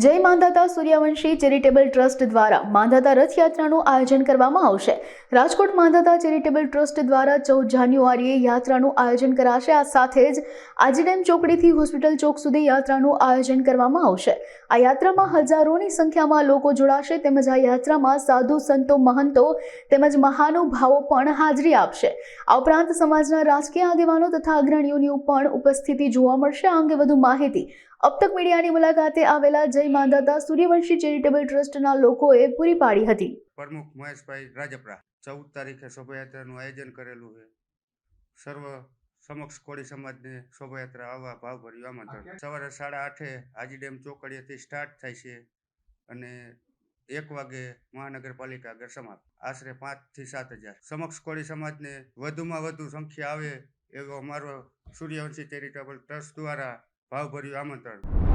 જય માંધાતા Suryavanshi charitable trust દ્વારા માંધાતા રથયાત્રાનું આયોજન કરવામાં આવશે। રાજકોટ માંધાતા ચેરિટેબલ ટ્રસ્ટ દ્વારા 14 જાન્યુઆરીએ યાત્રાનું આયોજન કરાશે। આ સાથે જ આજીડેમ ચોકડીથી હોસ્પિટલ ચોક સુધી યાત્રાનું આયોજન કરવામાં આવશે। આ યાત્રામાં હજારોની સંખ્યામાં લોકો જોડાશે તેમજ આ યાત્રામાં સાધુ સંતો મહંતો તેમજ મહાનુભાવો પણ હાજરી આપશે। આ ઉપરાંત સમાજના રાજકીય આગેવાનો તથા અગ્રણીઓની પણ ઉપસ્થિતિ જોવા મળશે। આ અંગે વધુ માહિતી अब तक मीडिया की मुलाकाते आवेला जय मांधाता सूर्यवंशी चेरिटेबल ट्रस्टना लोकोए पूरी पाड़ी हती। प्रमुख महेशभाई राजपरा 14 तारीखे शोभायात्राનું आयोजन करेલું છે। સર્વ સમક્ષ કોળી સમાજને શોભાયાત્રા આવવા ભાવભર્યું આમંત્રણ। સવારે 8:30 આજીડેમ ચોકડીએથી સ્ટાર્ટ થાય છે અને 1 વાગે મહાનગરપાલિકા આગળ સમાપ્ત। આશરે 5 થી 7 હજાર સમક્ષ કોળી સમાજને વધુમાં વધુ સંખ્યા આવે એવો અમારો સૂર્યવંશી ચેરિટેબલ ટ્રસ્ટ દ્વારા ભાવભર્યું આમંત્રણ।